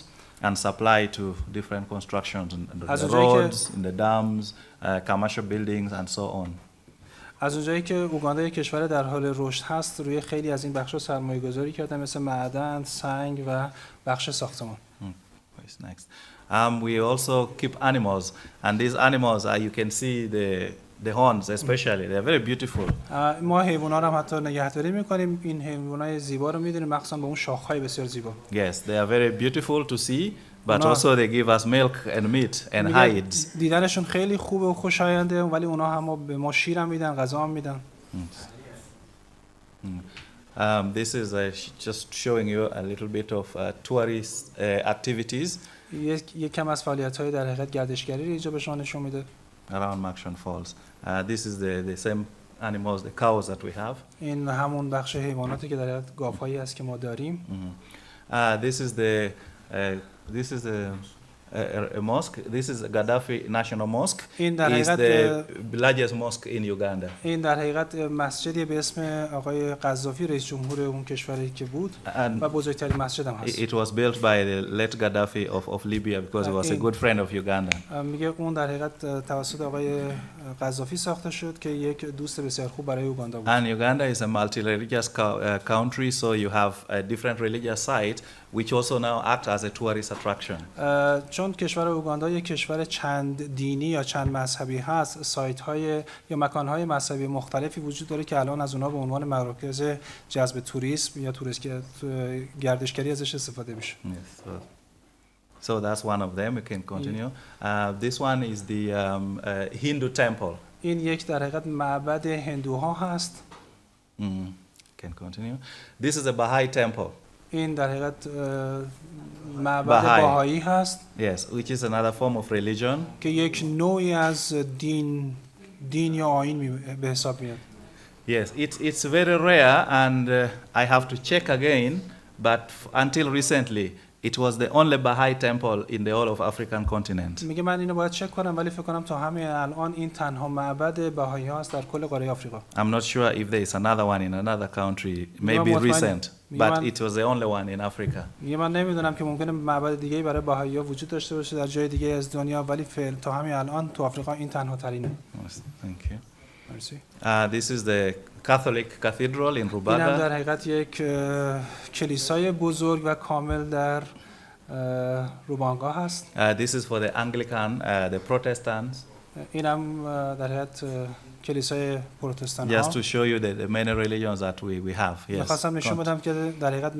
and supply to different constructions, in the roads, in the dams, commercial buildings, and so on. از اونجایی که اوگاندا یک کشور در حال رشد هست، روی خیلی از این بخش‌ها سرمایه‌گذاری کردن مثل معدن، سنگ و بخش ساختمان. Next. We also keep animals, and these animals, you can see the horns especially. They are very beautiful. ما حیوانات رو هم حتی نگهداری می‌کنیم. این حیوانات زیبا رو می‌دونیم، مخصوصا با اون شاخ‌های بسیار زیبا. Yes, they are very beautiful to see, but also they give us milk and meat and hides. دیدنشون خیلی خوبه و خوشاینده، ولی اونا هم به ما شیر هم میدن، غذا هم میدن. This is just showing you a little bit of tourist activities. یک کم از فعالیت‌های در حقیقت گردشگری رو اینجا به شما نشون میده. Around Makshan Falls. This is the same animals, the cows that we have. این همون بخش حیواناتی که در حقیقت گاوهایی است که ما داریم. This is a mosque. This is Gaddafi National Mosque. این در حقیقت the largest mosque in Uganda. این در حقیقت مسجدی به اسم آقای قذافی رئیس جمهور اون کشوری که بود و بزرگترین مسجد هم هست. It was built by the late Gaddafi of Libya because he was a good friend of Uganda. میگه اون در حقیقت توسط آقای قذافی ساخته شد که یک دوست بسیار خوب برای اوگاندا بود. And Uganda is a multi-religious country, so you have a different religious site which also now act as a tourist attraction. چون کشور اوگاندا یک کشور چند دینی یا چند مذهبی هست، سایت‌های یا مکان‌های مذهبی مختلفی وجود داره که الان از اونها به عنوان مراکز جذب توریسم یا گردشگری ازش استفاده میشه. Yes, so that's one of them. We can continue. This one is the Hindu temple. این یک در حقیقت معبد هندوها هست. Can continue. This is a Baha'i temple. این در حقیقت معبد بهایی هست. Yes, which is another form of religion. که یک نوعی از دین یا آیین به حساب میاد. Yes, it's very rare and I have to check again, but until recently it was the only Baha'i temple in the whole of African continent. میگه من اینو باید چک کنم ولی فکر کنم تا همین الان این تنها معبد بهایی هست در کل قاره آفریقا. I'm not sure if there is another one in another country, maybe recent, but it was the only one in Africa. میگه من نمیدونم که ممکنه معبد دیگه‌ای برای بهایی‌ها وجود داشته باشه در جای دیگه از دنیا، ولی تا همین الان تو آفریقا این تنها ترینه. Thank you. This is the Catholic Cathedral in Rubaga. این هم در حقیقت یک کلیسای بزرگ و کامل در روبانگا هست. This is for the Anglican, the Protestants. اینم در حقیقت کلیسای پروتستان Just ها. to show you the many religions that we have. Yes. می‌خواستم نشون بدم که در حقیقت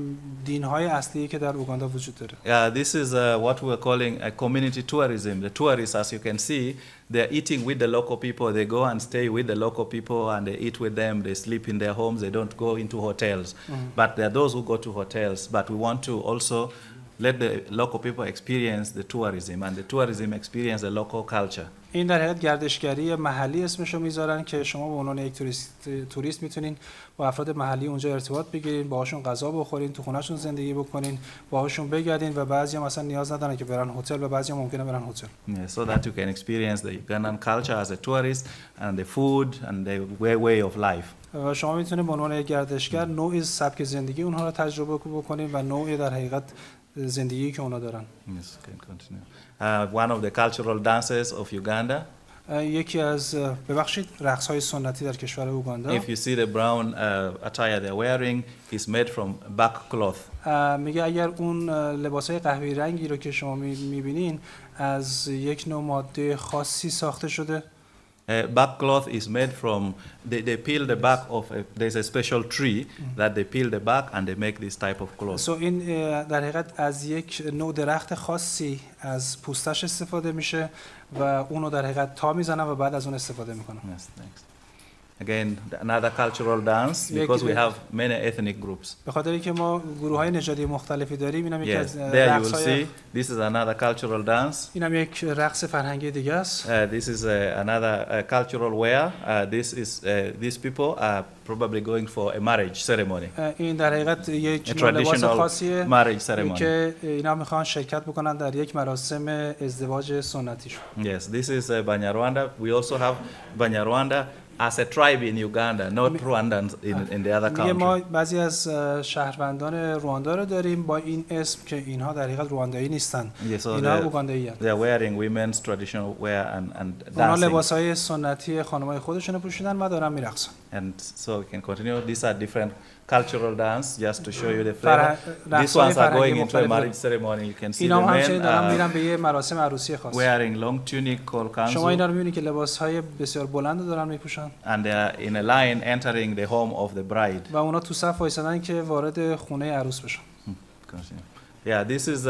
دین‌های اصلی که در اوگاندا وجود داره. This is what we are calling a community tourism. The tourists, as you can see, they're eating with the local people. They go and stay with the local people and they eat with them. They sleep in their homes. They don't go into hotels. But there are those who go to hotels. But we want to also let the local people experience the tourism and the tourism experience the local culture. این در حقیقت گردشگری محلی اسمشو میذارن که شما به عنوان یک توریست میتونین با افراد محلی اونجا ارتباط بگیرین، باهاشون غذا بخورین، تو خونه‌شون زندگی بکنین، باهاشون بگردین و بعضیا مثلا نیاز ندارن که برن هتل و بعضیا ممکنه برن هتل. So that you can experience the Ugandan culture as a tourist and the food and the way of life. و شما میتونید به عنوان یک گردشگر نوع سبک زندگی اونها رو تجربه بکنین و نوع در حقیقت زندگی که اونا دارن. Yes, can continue. One of the cultural dances of Uganda. یکی از ببخشید رقص‌های سنتی در کشور اوگاندا. If you see the brown attire they're wearing is made from buck cloth. میگه اگر اون لباس‌های قهوه‌ای رنگی رو که شما می‌بینین از یک نوع ماده خاصی ساخته شده. Buck cloth is made from they peel the bark of there's a special tree that they peel the bark and they make this type of cloth. So این در حقیقت از یک نوع درخت خاصی از پوستش استفاده میشه و اونو در حقیقت تا میزنن و بعد از اون استفاده میکنن. Yes, thanks. Again, another cultural dance because we have many ethnic groups. به خاطر اینکه ما گروه‌های نژادی مختلفی داریم، اینم یک از there you will see this is another cultural dance. اینم یک رقص فرهنگی دیگه است. This is another cultural wear. These people are probably going for a marriage ceremony. این در حقیقت یک لباس خاصیه که اینا میخوان شرکت بکنن در یک مراسم ازدواج سنتیشون. Yes, this is Banyarwanda. We also have Banyarwanda as a tribe in Uganda, not Rwandans in the other country. ما بعضی از شهروندان رواندا رو داریم با این اسم که اینها در حقیقت روندایی نیستن. اینها اوگاندایی هستند. They are wearing women's traditional wear and dancing. اونا لباسهای سنتی خانم‌های خودشون رو پوشیدن و دارن میرقصن. And so we can continue. These are different cultural dance just to show you the flavor. These ones are going into a marriage ceremony. You can see the men دارن میرن به یه مراسم عروسی خاص. wearing long tunic called kanzu. شما اینا رو می‌بینید که لباسهای بسیار بلند دارن میپوشن. And they are in a line entering the home of the bride. و اونا تو صف وایسادن که وارد خونه عروس بشن. Yeah, this is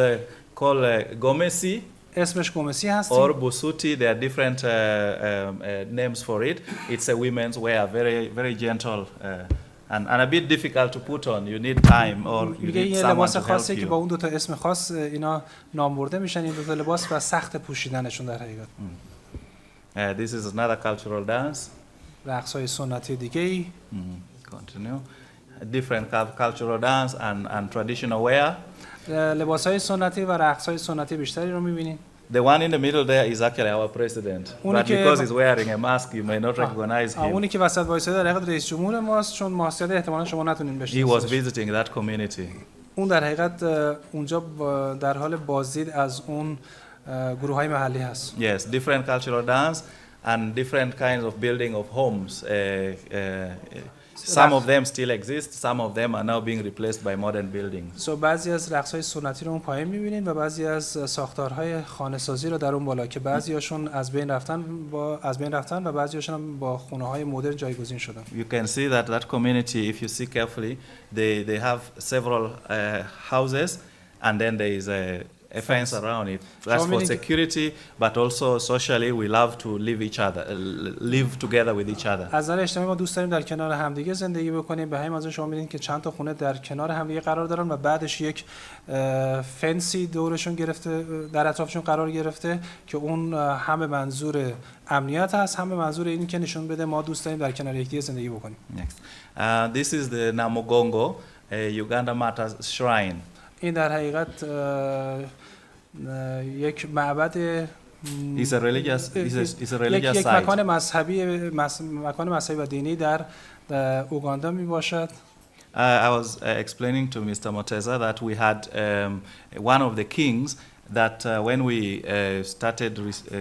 called gomesi. اسمش گومسی هست. Or busuti. There are different names for it. It's a women's wear, very gentle and a bit difficult to put on. You need time or you need someone to help you. که با اون دو تا اسم خاص اینا نام برده میشن، این دو تا لباس و سخت پوشیدنشون در حقیقت. This is another cultural dance. رقص‌های سنتی دیگه‌ای. Continue. Different cultural dance and traditional wear. لباس‌های سنتی و رقص‌های سنتی بیشتری رو می‌بینین. The one in the middle there is actually our president. But because he's wearing a mask, you may not recognize him. اونی که وسط وایساده در حقیقت رئیس جمهور ماست، چون ماسک‌ها احتمالاً شما نتونین بشناسید. He was visiting that community. اون در حقیقت اونجا در حال بازدید از اون گروه‌های محلی هست. Yes, different cultural dance and different kinds of building of homes. Some of them still exist, some of them are now being replaced by modern buildings. So بعضی از رقص‌های سنتی رو اون پایین می‌بینید و بعضی از ساختارهای خانه‌سازی رو در اون بالا که بعضیاشون از بین رفتن و بعضیاشون هم با خونه‌های مدرن جایگزین شدن. You can see that community, if you see carefully, they have several houses and then there is a fence around it. That's for security, but also socially we love to live together with each other. از نظر اجتماعی ما دوست داریم در کنار همدیگه زندگی بکنیم. به همین منظور شما می‌بینید که چند تا خونه در کنار همدیگه قرار دارن و بعدش یک فنسی دورشون گرفته، در اطرافشون قرار گرفته که اون هم به منظور امنیت هست، هم به منظور این که نشون بده ما دوست داریم در کنار یکدیگه زندگی بکنیم. This is the Namugongo Uganda Martyrs Shrine. این در حقیقت یک معبد It's a religious یک site. مکان مذهبی و دینی در اوگاندا می باشد. I was explaining to Mr. Moteza that we had one of the kings that when we started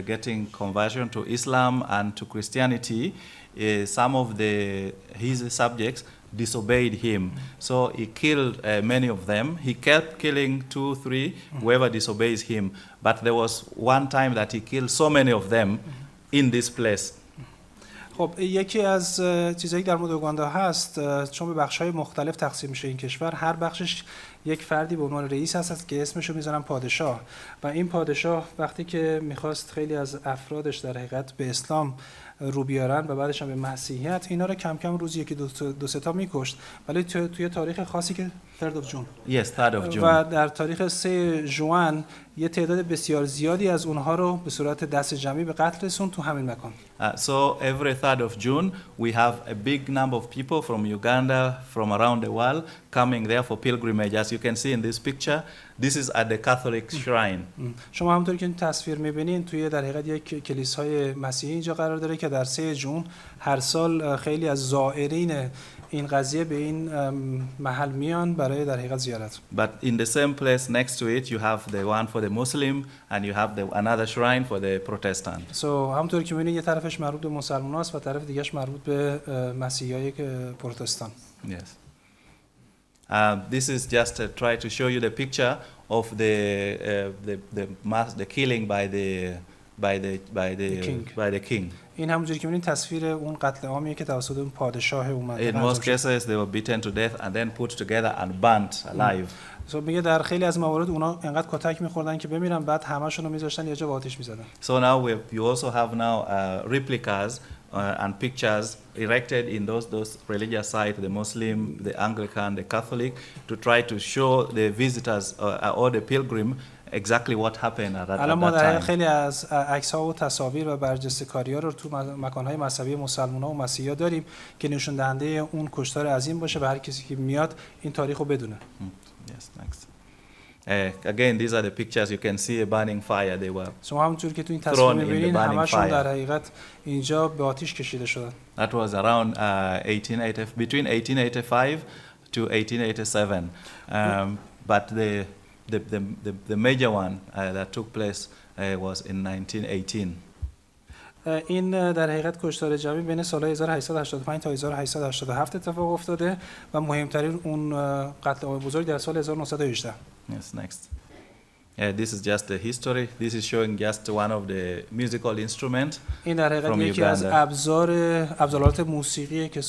getting conversion to Islam and to Christianity, some of his subjects disobeyed him. So he killed many of them. He kept killing 2, 3, whoever disobeys him. But there was one time that he killed so many of them in this place. خب یکی از چیزایی در مورد اوگاندا هست، چون به بخش‌های مختلف تقسیم میشه این کشور، هر بخشش یک فردی به عنوان رئیس هست که اسمشو میذارن پادشاه، و این پادشاه وقتی که میخواست خیلی از افرادش در حقیقت به اسلام رو بیارن و بعدش هم به مسیحیت، اینا رو کم کم روزی یکی دو سه تا میکشت، ولی توی تاریخ خاصی که 3 جون Yes, 3 June. و در تاریخ 3 ژوئن یه تعداد بسیار زیادی از اونها رو به صورت دست جمعی به قتل رسوند تو همین مکان. So every 3 June, we have a big number of people from Uganda, from around the world, coming there for pilgrimage. As you can see in this picture, this is at the Catholic shrine. شما همونطوری که این تصویر می‌بینین توی در حقیقت یک کلیسای مسیحی اینجا قرار داره که در 3 جون هر سال خیلی از زائرین این قضیه به این محل میان برای در حقیقت زیارت. But in the same place next to it, you have the one for the Muslim, and you have another shrine for the Protestant. So همونطوری که می‌بینید یه طرفش مربوط به مسلمان‌هاست و طرف دیگه‌اش مربوط به مسیحیای پروتستان. Yes. This is just to try to show you the picture of the killing by the king. این همونجوری که می‌بینید تصویر اون قتل عامیه که توسط اون پادشاه اومده. In most cases, they were beaten to death and then put together and burnt alive. میگه در خیلی از موارد اونا انقدر کتک می‌خوردن که بمیرن، بعد همه‌شون رو می‌ذاشتن یه جا با آتش می‌زدن. So now you also have now replicas and pictures erected in those religious sites, the Muslim, the Anglican, the Catholic, to try to show the visitors or the pilgrim exactly what happened at that time. الان ما در خیلی از عکس‌ها و تصاویر و برجسته‌کاری‌ها رو تو مکان‌های مذهبی مسلمان‌ها و مسیحی‌ها داریم که نشون دهنده اون کشتار عظیم باشه و هر کسی که میاد این تاریخو بدونه. Yes, next. Again, these are the pictures. You can see a burning fire. They were شما همونطور که تو این تصویر می‌بینید همشون در حقیقت اینجا به آتش کشیده شدن. That was around between 1885 to 1887. But the major one that took place was in 1918. این در حقیقت کشتار جمعی بین سال‌های 1885 تا 1887 اتفاق افتاده و مهمترین اون قتل عام بزرگ در سال 1918. Yes, next. This is just the history. This is showing just one of the musical instruments. این در حقیقت یکی از ابزارات موسیقی که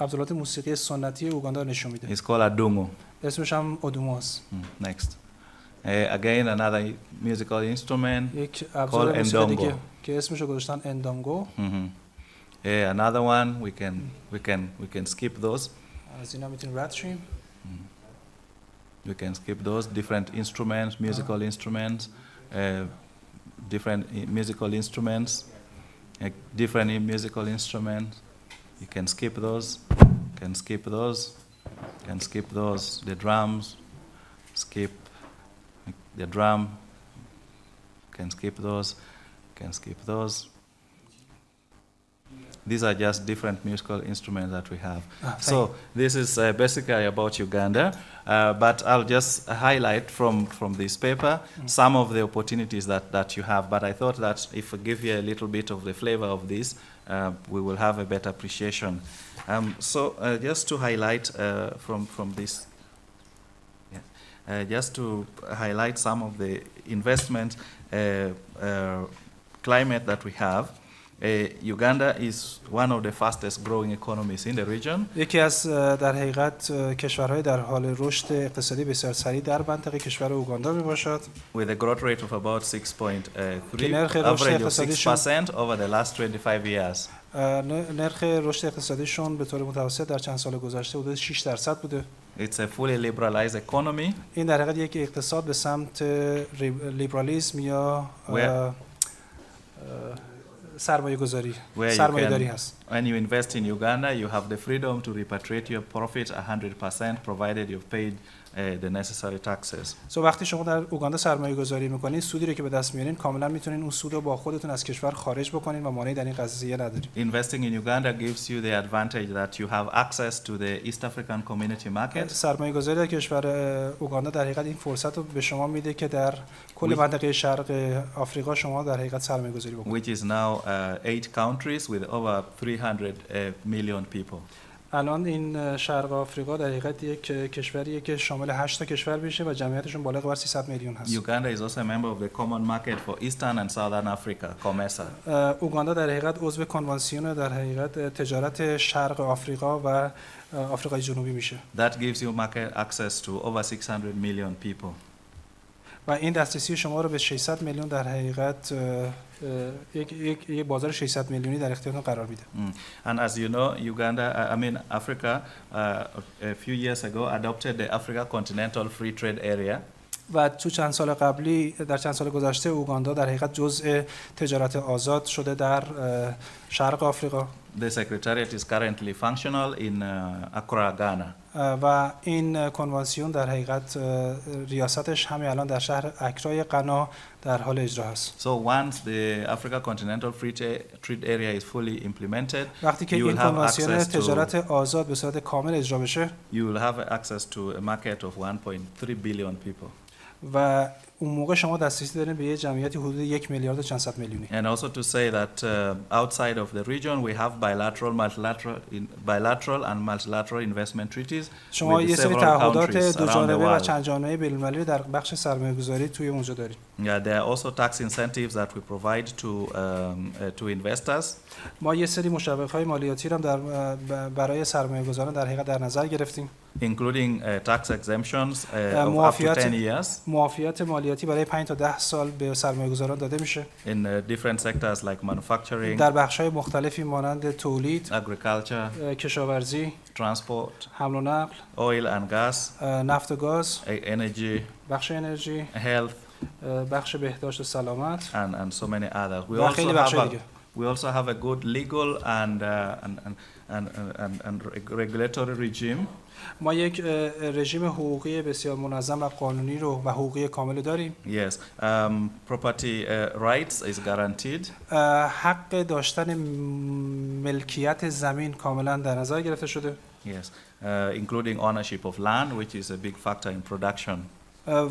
ابزارات موسیقی سنتی اوگاندا نشون میده. It's called adungu. اسمش هم اودوموست. Next. Again another musical instrument یک ابزار موسیقی دیگه که اسمش رو گذاشتن اندانگو. Another one we can skip those. از اینا میتونیم رد شیم. We can skip those different instruments, musical instruments, different musical instruments, different musical instruments. You can skip those. Can skip those. Can skip those. The drums. Skip the drum. Can skip those. Can skip those. These are just different musical instruments that we have. So this is basically about Uganda, but I'll just highlight from this paper some of the opportunities that you have. But I thought that if I give you a little bit of the flavor of this, we will have a better appreciation. So just to highlight from this, just to highlight some of the investment climate that we have. Uganda is one of the fastest growing economies in the region. یکی از در حقیقت کشورهای در حال رشد اقتصادی بسیار سریع در منطقه کشور اوگاندا میباشد. With a growth rate of about 6.3, average of 6% over the last 25 years. نرخ رشد اقتصادیشون به طور متوسط در چند سال گذشته حدود 6% بوده. It's a fully liberalized economy. این در حقیقت یک اقتصاد به سمت لیبرالیسم یا سرمایه‌گذاری سرمایه‌داری هست. When you invest in Uganda, you have the freedom to repatriate your profits 100% provided you've paid the necessary taxes. So وقتی شما در اوگاندا سرمایه‌گذاری می‌کنید، سودی رو که به دست میارین کاملا میتونین اون سود رو با خودتون از کشور خارج بکنین و مانعی در این قضیه ندارید. Investing in Uganda gives you the advantage that you have access to the East African Community Market. سرمایه‌گذاری در کشور اوگاندا در حقیقت این فرصت رو به شما میده که در کل منطقه شرق آفریقا شما در حقیقت سرمایه‌گذاری بکنید. Which is now 8 countries with over 300 million people. الان این شرق آفریقا در حقیقت یک کشوریه که شامل 8 تا کشور میشه و جمعیتشون بالغ بر 300 میلیون هست. Uganda is also a member of the Common Market for Eastern and Southern Africa, COMESA. اوگاندا در حقیقت عضو کنوانسیون در حقیقت تجارت شرق آفریقا و آفریقای جنوبی میشه. That gives you market access to over 600 million people. و این دسترسی شما رو به 600 میلیون در حقیقت یک بازار 600 میلیونی در اختیارتون قرار میده. And as you know, Uganda, Africa, a few years ago adopted the Africa Continental Free Trade Area. و تو چند سال قبلی در چند سال گذشته اوگاندا در حقیقت جزء تجارت آزاد شده در شرق آفریقا. The secretariat is currently functional in Accra, Ghana. و این کنوانسیون در حقیقت ریاستش همین الان در شهر اکرای غنا در حال اجرا است. So once the Africa Continental Free Trade Area is fully implemented, وقتی که این کنوانسیون تجارت آزاد به صورت کامل اجرا بشه، you will have access to a market of 1.3 billion people. و اون موقع شما دسترسی دارین به یه جمعیتی حدود 1 میلیارد و چند صد میلیونی. And also to say that outside of the region we have bilateral and multilateral investment treaties. شما یه سری تعهدات دو جانبه و چند جانبه بین‌المللی در بخش سرمایه‌گذاری توی اونجا داریم. Yeah, there are also tax incentives that we provide to investors. ما یه سری مشوق‌های مالیاتی رو هم برای سرمایه‌گذاران در حقیقت در نظر گرفتیم. Including tax exemptions of up to 10 years. معافیت مالیاتی برای 5 تا 10 سال به سرمایه‌گذاران داده میشه. In different sectors like manufacturing. در بخش‌های مختلفی مانند تولید، agriculture, کشاورزی، transport, حمل و نقل، oil and gas, نفت و گاز، energy, بخش انرژی، health, بخش بهداشت و سلامت and so many others. We also have a good legal and regulatory regime. ما یک رژیم حقوقی بسیار منظم و قانونی رو و حقوقی کامل داریم. Yes, property rights is guaranteed. حق داشتن ملکیت زمین کاملا در نظر گرفته شده. Yes, including ownership of land, which is a big factor in production.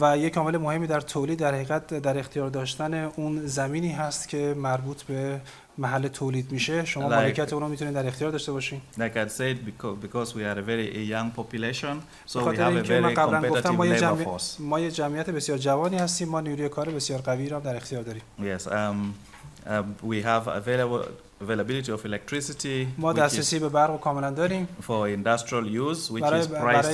و یک عامل مهمی در تولید در حقیقت در اختیار داشتن اون زمینی هست که مربوط به محل تولید میشه. شما مالکیت اون رو میتونید در اختیار داشته باشین. Like I said, because we are a very young population, so we have a very competitive labor force. ما یه جمعیت بسیار جوانی هستیم، ما نیروی کار بسیار قوی رو در اختیار داریم. Yes, we have availability of electricity. ما دسترسی به برق کاملا داریم. For industrial use, which is priced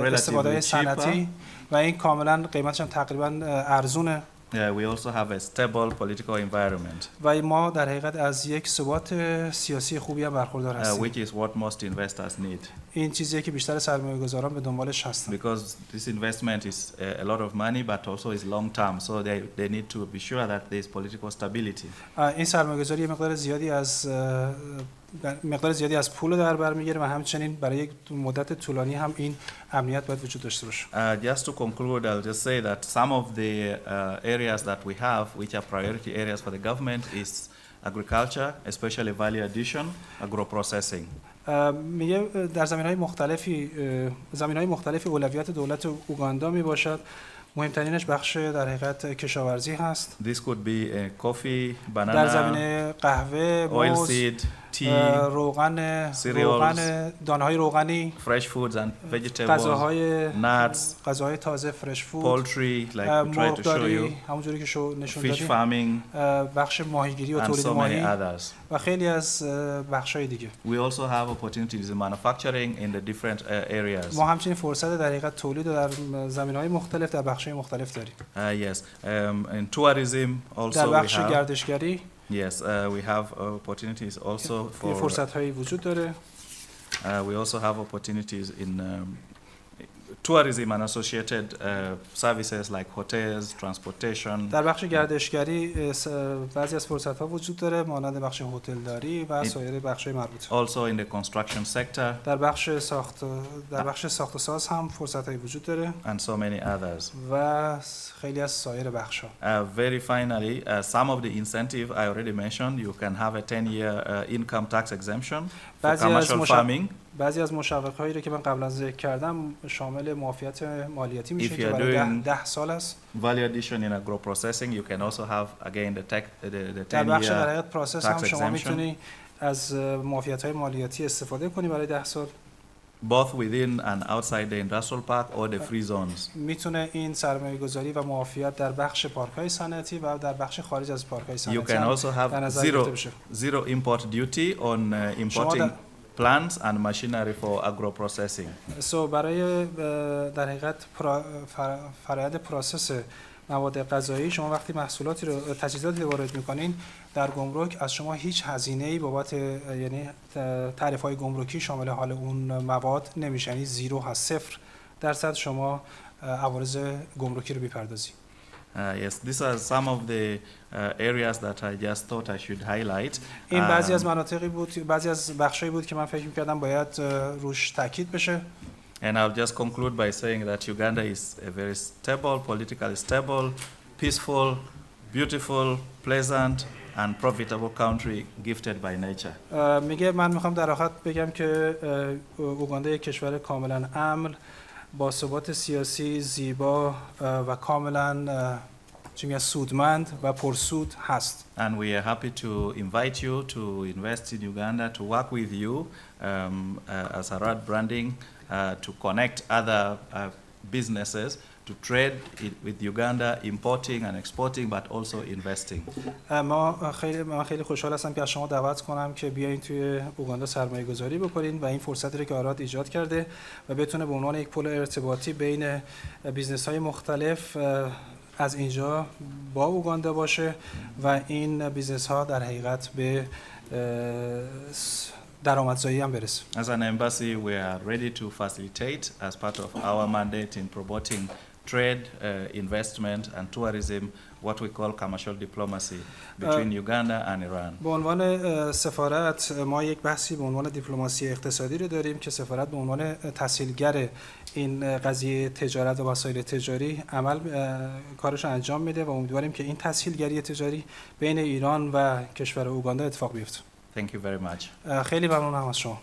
relatively cheaper. و این کاملا قیمتش هم تقریبا ارزونه. We also have a stable political environment. و ما در حقیقت از یک ثبات سیاسی خوبی هم برخوردار هستیم. Which is what most investors need. این چیزیه که بیشتر سرمایه‌گذاران به دنبالش هستن. Because this investment is a lot of money, but also is long term, so they need to be sure that there is political stability. این سرمایه‌گذاری مقدار زیادی از پول در بر میگیره و همچنین برای یک مدت طولانی هم این امنیت باید وجود داشته باشه. Just to conclude, I'll just say that some of the areas that we have, which are priority areas for the government, is agriculture, especially value addition, agro-processing. میگه در زمینهای مختلفی اولویت دولت اوگاندا می باشد. مهمترینش بخش در حقیقت کشاورزی هست. This could be coffee, banana, در زمینه قهوه، موز، روغن، دانه‌های روغنی، fresh foods and vegetables, غذاهای nuts, غذاهای تازه، fresh food, poultry, like we try to show you, همونجوری که نشون fish farming, بخش ماهیگیری و تولید ماهی و خیلی از بخش‌های دیگه. We also have opportunities in manufacturing in the different areas. ما همچنین فرصت در حقیقت تولید در زمینه‌های مختلف در بخش‌های مختلف داریم. Yes, in tourism also در بخش گردشگری Yes, we have opportunities also for فرصت‌هایی وجود داره. We also have opportunities in tourism and associated services like hotels, transportation. در بخش گردشگری بعضی از فرصت‌ها وجود داره مانند بخش هتلداری و سایر بخش‌های مربوطه. Also in the construction sector. در بخش ساخت و ساز هم فرصت‌هایی وجود داره. And so many others. و خیلی از سایر بخش‌ها. Very finally, some of the incentive I already mentioned, you can have a 10-year income tax exemption for commercial farming. بعضی از مشوق‌هایی رو که من قبلا ذکر کردم شامل معافیت مالیاتی میشه که برای 10 سال است. Value addition in agro processing, you can also have again the 10-year در بخش در حقیقت پروسس هم شما میتونی از معافیت‌های مالیاتی استفاده کنی برای 10 سال. both within and outside the industrial park or the free zones. میتونه این سرمایه‌گذاری و معافیت در بخش پارک‌های صنعتی و در بخش خارج از پارک‌های صنعتی You can also have zero import duty on importing plants and machinery for agro-processing. برای در حقیقت فرآیند پروسس مواد غذایی شما وقتی محصولاتی رو تجهیزاتی رو وارد می‌کنین در گمرک از شما هیچ هزینه‌ای بابت یعنی تعرفه‌های گمرکی شامل حال اون مواد نمیشه، یعنی زیرو هست، 0% شما عوارض گمرکی رو می‌پردازی. Yes, these are some of the areas that I just thought I should highlight. این بعضی از مناطقی بود، بعضی از بخشایی بود که من فکر می‌کردم باید روش تاکید بشه. And I'll just conclude by saying that Uganda is a very stable, politically stable, peaceful, beautiful, pleasant, and profitable country gifted by nature. میگه من میخوام در آخر بگم که اوگاندا یک کشور کاملا امن، با ثبات سیاسی، زیبا و کاملا سودمند و پرسود هست. And we are happy to invite you to invest in Uganda, to work with you as AradBranding, to connect other businesses, to trade with Uganda, importing and exporting, but also investing. من خیلی خوشحال هستم که از شما دعوت کنم که بیاین توی اوگاندا سرمایه گذاری بکنین و این فرصتی رو که آراد ایجاد کرده و بتونه به عنوان یک پل ارتباطی بین بیزنس های مختلف از اینجا با اوگاندا باشه و این بیزنس ها در حقیقت به درآمدزایی هم برسه. As an embassy, we are ready to facilitate as part of our mandate in promoting trade, investment and tourism, what we call commercial diplomacy between Uganda and Iran. به عنوان سفارت ما یک بحثی به عنوان دیپلماسی اقتصادی رو داریم که سفارت به عنوان تسهیلگر این قضیه تجارت و وسایل تجاری کارش انجام میده و امیدواریم که این تسهیلگری تجاری بین ایران و کشور اوگاندا اتفاق بیفته. Thank you very much. خیلی ممنونم از شما.